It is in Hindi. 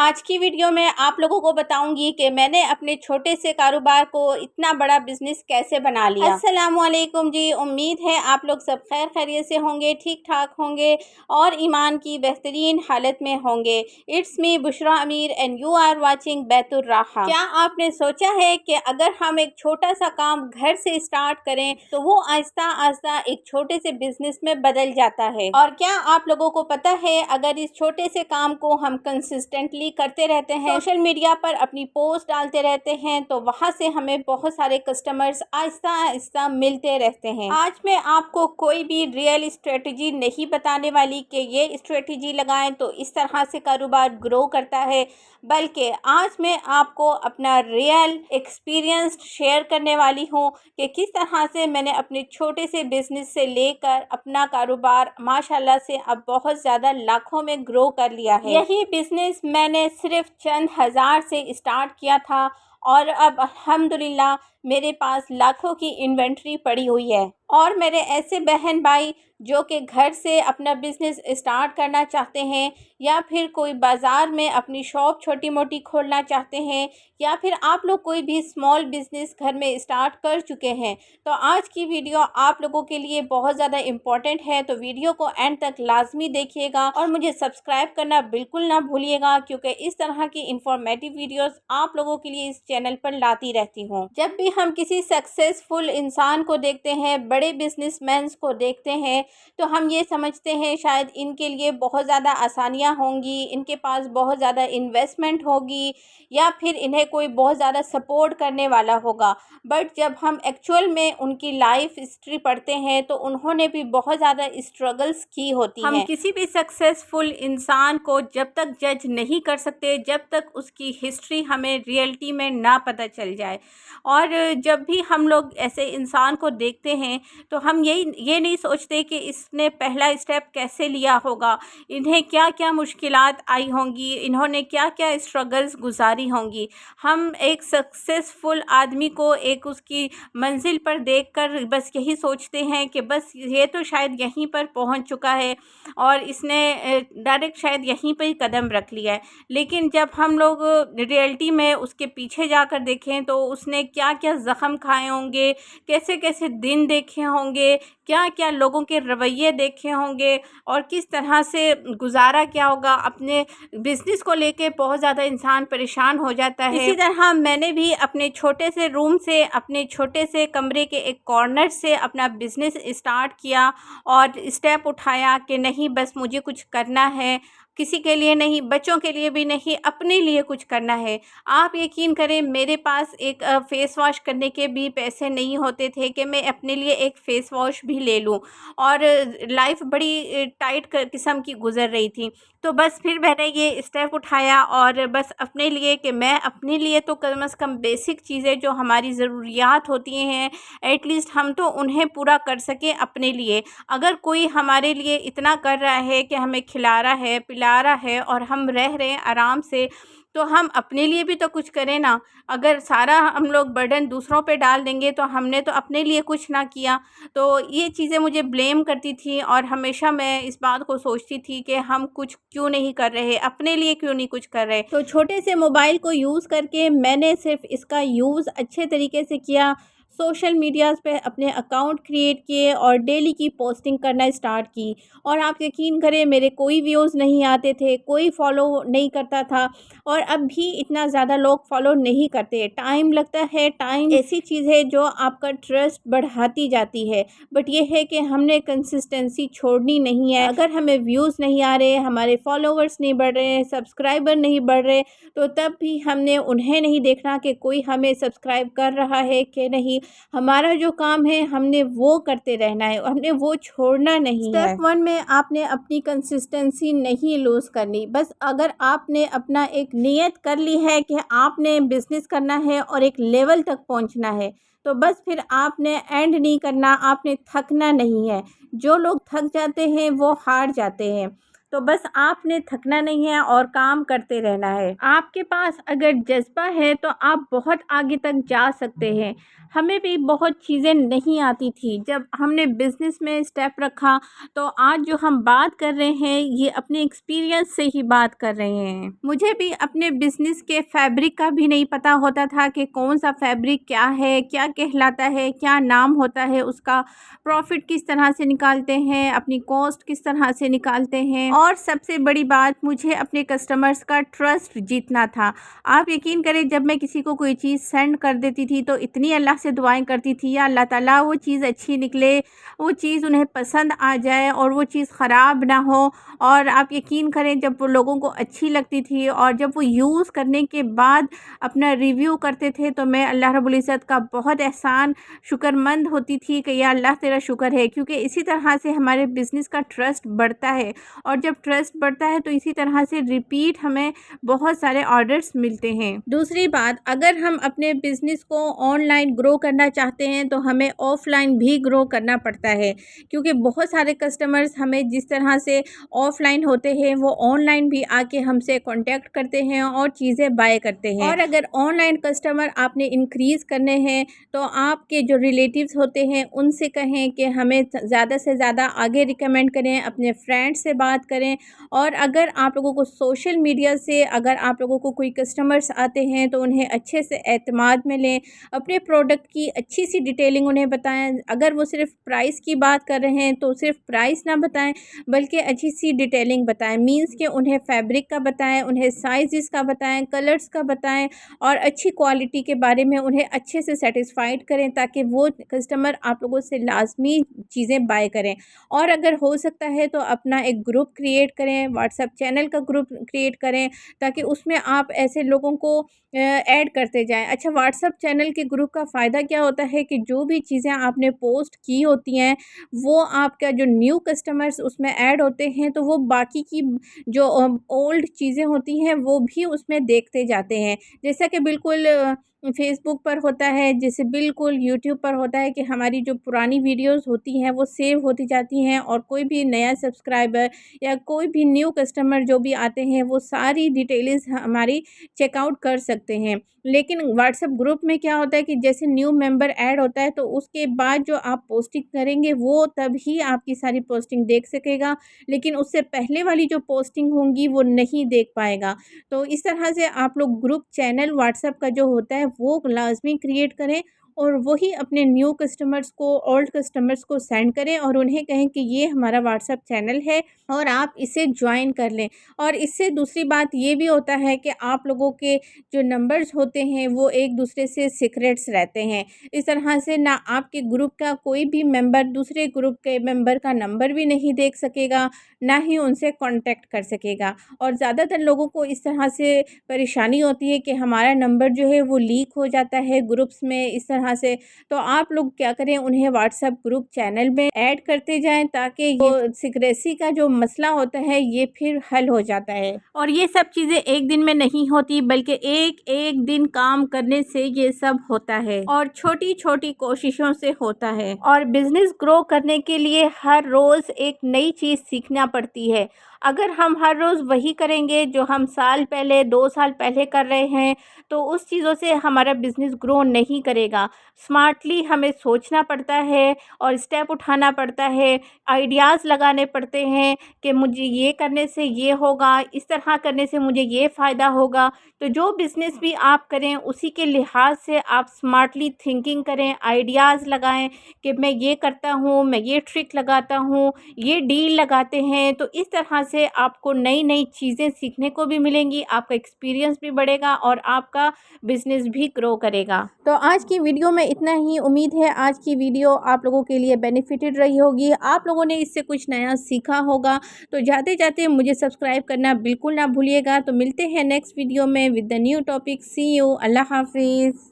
आज की वीडियो में आप लोगों को बताऊंगी कि मैंने अपने छोटे से कारोबार को इतना बड़ा बिजनेस कैसे बना लिया। अस्सलामुअलैकुम जी, उम्मीद है आप लोग सब खैर खैरियत से होंगे, ठीक ठाक होंगे और ईमान की बेहतरीन हालत में होंगे। इट्स मी बुशरा अमीर एंड यू आर वाचिंग बैतुर राहा। क्या आपने सोचा है कि अगर हम एक छोटा सा काम घर से स्टार्ट करें तो वो आहिस्ता आहिस्ता एक छोटे से बिजनेस में बदल जाता है। और क्या आप लोगों को पता है अगर इस छोटे से काम को हम कंसिस्टेंटली करते रहते हैं, सोशल मीडिया पर अपनी पोस्ट डालते रहते हैं, तो वहां से हमें बहुत सारे कस्टमर्स आहिस्ता आहिस्ता मिलते रहते हैं। आज मैं आपको कोई भी रियल स्ट्रेटजी नहीं बताने वाली कि ये स्ट्रेटजी लगाएं तो इस तरह से कारोबार ग्रो करता है, बल्कि आज मैं आपको अपना रियल एक्सपीरियंस शेयर करने वाली हूँ कि किस तरह से मैंने अपने छोटे से बिजनेस से लेकर अपना कारोबार माशाल्लाह से अब बहुत ज़्यादा लाखों में ग्रो कर लिया है। यही बिजनेस मैंने सिर्फ चंद हज़ार से स्टार्ट किया था और अब अल्हम्दुलिल्लाह मेरे पास लाखों की इन्वेंट्री पड़ी हुई है। और मेरे ऐसे बहन भाई जो कि घर से अपना बिज़नेस स्टार्ट करना चाहते हैं या फिर कोई बाज़ार में अपनी शॉप छोटी मोटी खोलना चाहते हैं या फिर आप लोग कोई भी स्मॉल बिज़नेस घर में स्टार्ट कर चुके हैं, तो आज की वीडियो आप लोगों के लिए बहुत ज़्यादा इम्पॉर्टेंट है। तो वीडियो को एंड तक लाजमी देखिएगा और मुझे सब्सक्राइब करना बिल्कुल ना भूलिएगा, क्योंकि इस तरह की इंफॉर्मेटिव वीडियोस आप लोगों के लिए इस चैनल पर लाती रहती हूँ। जब भी हम किसी सक्सेसफुल इंसान को देखते हैं, बड़े बिजनेसमैन को देखते हैं, तो हम ये समझते हैं शायद इनके लिए बहुत ज़्यादा आसानियाँ होंगी, इनके पास बहुत ज़्यादा इन्वेस्टमेंट होगी या फिर इन्हें कोई बहुत ज़्यादा सपोर्ट करने वाला होगा। बट जब हम एक्चुअल में उनकी लाइफ हिस्ट्री पढ़ते हैं तो उन्होंने भी बहुत ज़्यादा स्ट्रगल्स की होती हैं। हम किसी भी सक्सेसफुल इंसान को जब तक जज नहीं कर सकते जब तक उसकी हिस्ट्री हमें रियलिटी में ना पता चल जाए। और जब भी हम लोग ऐसे इंसान को देखते हैं तो हम ये नहीं सोचते कि इसने पहला स्टेप कैसे लिया होगा, इन्हें क्या क्या मुश्किलात आई होंगी, इन्होंने क्या क्या स्ट्रगल्स गुजारी होंगी। हम एक सक्सेसफुल आदमी को एक उसकी मंजिल पर देखकर बस यही सोचते हैं कि बस ये तो शायद यहीं पर पहुंच चुका है और इसने डायरेक्ट शायद यहीं पर ही कदम रख लिया है। लेकिन जब हम लोग रियलिटी में उसके पीछे जाकर देखें तो उसने क्या क्या ज़ख्म खाए होंगे, कैसे कैसे दिन देखे होंगे, क्या क्या लोगों के रवैये देखे होंगे और किस तरह से गुजारा क्या होगा। अपने बिज़नेस को लेके बहुत ज़्यादा इंसान परेशान हो जाता है। इसी तरह मैंने भी अपने छोटे से रूम से, अपने छोटे से कमरे के एक कॉर्नर से अपना बिज़नेस स्टार्ट किया और स्टेप उठाया कि नहीं बस मुझे कुछ करना है, किसी के लिए नहीं, बच्चों के लिए भी नहीं, अपने लिए कुछ करना है। आप यकीन करें मेरे पास एक फ़ेस वॉश करने के भी पैसे नहीं होते थे कि मैं अपने लिए एक फ़ेस वॉश भी ले लूं, और लाइफ बड़ी टाइट किस्म की गुज़र रही थी। तो बस फिर मैंने ये स्टेप उठाया और बस अपने लिए कि मैं अपने लिए तो कम से कम बेसिक चीज़ें जो हमारी ज़रूरियात होती हैं एटलीस्ट हम तो उन्हें पूरा कर सकें अपने लिए। अगर कोई हमारे लिए इतना कर रहा है कि हमें खिला रहा है, पिला रहा है और हम रह रहे हैं आराम से, तो हम अपने लिए भी तो कुछ करें ना। अगर सारा हम लोग बर्डन दूसरों पे डाल देंगे तो हमने तो अपने लिए कुछ ना किया। तो ये चीज़ें मुझे ब्लेम करती थी और हमेशा मैं इस बात को सोचती थी कि हम कुछ क्यों नहीं कर रहे, अपने लिए क्यों नहीं कुछ कर रहे। तो छोटे से मोबाइल को यूज़ करके मैंने सिर्फ इसका यूज़ अच्छे तरीके से किया, सोशल मीडियाज़ पे अपने अकाउंट क्रिएट किए और डेली की पोस्टिंग करना स्टार्ट की। और आप यकीन करें मेरे कोई व्यूज़ नहीं आते थे, कोई फॉलो नहीं करता था और अब भी इतना ज़्यादा लोग फॉलो नहीं करते। टाइम लगता है, टाइम ऐसी चीज़ है जो आपका ट्रस्ट बढ़ाती जाती है। बट ये है कि हमने कंसिस्टेंसी छोड़नी नहीं है। अगर हमें व्यूज़ नहीं आ रहे, हमारे फॉलोवर्स नहीं बढ़ रहे हैं, सब्सक्राइबर नहीं बढ़ रहे, तो तब भी हमने उन्हें नहीं देखना कि कोई हमें सब्सक्राइब कर रहा है कि नहीं। हमारा जो काम है हमने वो करते रहना है, हमने वो छोड़ना नहीं है। स्टेप 1 में आपने अपनी कंसिस्टेंसी नहीं लूज़ करनी। बस अगर आपने अपना एक नियत कर ली है कि आपने बिज़नेस करना है और एक लेवल तक पहुंचना है, तो बस फिर आपने एंड नहीं करना, आपने थकना नहीं है। जो लोग थक जाते हैं वो हार जाते हैं। तो बस आपने थकना नहीं है और काम करते रहना है। आपके पास अगर जज्बा है तो आप बहुत आगे तक जा सकते हैं। हमें भी बहुत चीज़ें नहीं आती थी। जब हमने बिज़नेस में स्टेप रखा तो आज जो हम बात कर रहे हैं ये अपने एक्सपीरियंस से ही बात कर रहे हैं। मुझे भी अपने बिज़नेस के फैब्रिक का भी नहीं पता होता था कि कौन सा फैब्रिक क्या है, क्या कहलाता है, क्या नाम होता है उसका, प्रॉफिट किस तरह से निकालते हैं, अपनी कॉस्ट किस तरह से निकालते हैं, और सबसे बड़ी बात मुझे अपने कस्टमर्स का ट्रस्ट जीतना था। आप यकीन करें, जब मैं किसी को कोई चीज़ सेंड कर देती थी तो इतनी अल्लाह से दुआएं करती थी, या अल्लाह ताला वो चीज़ अच्छी निकले, वो चीज़ उन्हें पसंद आ जाए और वो चीज़ ख़राब ना हो। और आप यकीन करें, जब वो लोगों को अच्छी लगती थी और जब वो यूज़ करने के बाद अपना रिव्यू करते थे तो मैं अल्लाह रब्बुल इज़्ज़त का बहुत एहसान शुक्रमंद होती थी कि या अल्लाह तेरा शुक्र है। क्योंकि इसी तरह से हमारे बिज़नेस का ट्रस्ट बढ़ता है, और जब ट्रस्ट बढ़ता है तो इसी तरह से रिपीट हमें बहुत सारे ऑर्डर्स मिलते हैं। दूसरी बात, अगर हम अपने बिज़नेस को ऑनलाइन ग्रो करना चाहते हैं तो हमें ऑफ़लाइन भी ग्रो करना पड़ता है, क्योंकि बहुत सारे कस्टमर्स हमें जिस तरह से ऑफ़लाइन होते हैं वो ऑनलाइन भी आके हमसे कांटेक्ट करते हैं और चीज़ें बाय करते हैं। और अगर ऑनलाइन कस्टमर आपने इंक्रीज़ करने हैं तो आपके जो रिलेटिव्स होते हैं उनसे कहें कि हमें ज़्यादा से ज़्यादा आगे रिकमेंड करें, अपने फ्रेंड्स से बात करें। और अगर आप लोगों को सोशल मीडिया से अगर आप लोगों को कोई कस्टमर्स आते हैं तो उन्हें अच्छे से एतमाद में लें, अपने प्रोडक्ट की अच्छी सी डिटेलिंग उन्हें बताएं। अगर वो सिर्फ प्राइस की बात कर रहे हैं तो सिर्फ प्राइस ना बताएं, बल्कि अच्छी सी डिटेलिंग बताएं। मींस कि उन्हें फैब्रिक का बताएं, उन्हें साइज़ का बताएं, कलर्स का बताएं, और अच्छी क्वालिटी के बारे में उन्हें अच्छे से सेटिस्फाइड करें, ताकि वो कस्टमर आप लोगों से लाजमी चीज़ें बाय करें। और अगर हो सकता है तो अपना एक ग्रुप क्रिएट करें, व्हाट्सएप चैनल का ग्रुप क्रिएट करें, ताकि उसमें आप ऐसे लोगों को ऐड करते जाएं। अच्छा, व्हाट्सएप चैनल के ग्रुप का फ़ायदा क्या होता है कि जो भी चीज़ें आपने पोस्ट की होती हैं वो आपका जो न्यू कस्टमर्स उसमें ऐड होते हैं तो वो बाकी की जो ओल्ड चीज़ें होती हैं वो भी उसमें देखते जाते हैं। जैसा कि बिल्कुल फ़ेसबुक पर होता है, जैसे बिल्कुल यूट्यूब पर होता है कि हमारी जो पुरानी वीडियोज़ होती हैं वो सेव होती जाती हैं, और कोई भी नया सब्सक्राइबर या कोई भी न्यू कस्टमर जो भी आते हैं वो सारी डिटेल्स हमारी चेकआउट कर सकते हैं। लेकिन व्हाट्सएप ग्रुप में क्या होता है कि जैसे न्यू मेंबर ऐड होता है तो उसके बाद जो आप पोस्टिंग करेंगे वो तभी आपकी सारी पोस्टिंग देख सकेगा, लेकिन उससे पहले वाली जो पोस्टिंग होंगी वो नहीं देख पाएगा। तो इस तरह से आप लोग ग्रुप चैनल व्हाट्सएप का जो होता है वो लाज़मी क्रिएट करें, और वही अपने न्यू कस्टमर्स को, ओल्ड कस्टमर्स को सेंड करें और उन्हें कहें कि ये हमारा व्हाट्सएप चैनल है और आप इसे ज्वाइन कर लें। और इससे दूसरी बात ये भी होता है कि आप लोगों के जो नंबर्स होते हैं वो एक दूसरे से सीक्रेट्स रहते हैं। इस तरह से ना आपके ग्रुप का कोई भी मेंबर दूसरे ग्रुप के मेंबर का नंबर भी नहीं देख सकेगा, ना ही उनसे कांटेक्ट कर सकेगा। और ज़्यादातर लोगों को इस तरह से परेशानी होती है कि हमारा नंबर जो है वो लीक हो जाता है ग्रुप्स में इस तरह से। तो आप लोग क्या करें, उन्हें व्हाट्सएप ग्रुप चैनल में ऐड करते जाएं, ताकि ये सिक्रेसी का जो मसला होता है ये फिर हल हो जाता है। और ये सब चीज़ें एक दिन में नहीं होती, बल्कि एक एक दिन काम करने से ये सब होता है, और छोटी छोटी कोशिशों से होता है। और बिज़नेस ग्रो करने के लिए हर रोज़ एक नई चीज़ सीखना पड़ती है। अगर हम हर रोज़ वही करेंगे जो हम साल पहले 2 साल पहले कर रहे हैं तो उस चीज़ों से हमारा बिज़नेस ग्रो नहीं करेगा। स्मार्टली हमें सोचना पड़ता है और स्टेप उठाना पड़ता है, आइडियाज़ लगाने पड़ते हैं कि मुझे ये करने से ये होगा, इस तरह करने से मुझे ये फ़ायदा होगा। तो जो बिज़नेस भी आप करें उसी के लिहाज से आप स्मार्टली थिंकिंग करें, आइडियाज़ लगाएं कि मैं ये करता हूँ, मैं ये ट्रिक लगाता हूँ, ये डील लगाते हैं। तो इस तरह से आपको नई नई चीज़ें सीखने को भी मिलेंगी, आपका एक्सपीरियंस भी बढ़ेगा और आपका बिज़नेस भी ग्रो करेगा। तो आज की वीडियो में इतना ही। उम्मीद है आज की वीडियो आप लोगों के लिए बेनिफिटेड रही होगी, आप लोगों ने इससे कुछ नया सीखा होगा। तो जाते जाते मुझे सब्सक्राइब करना बिल्कुल ना भूलिएगा। तो मिलते हैं नेक्स्ट वीडियो में with the new topic. See you, अल्लाह हाफिज़।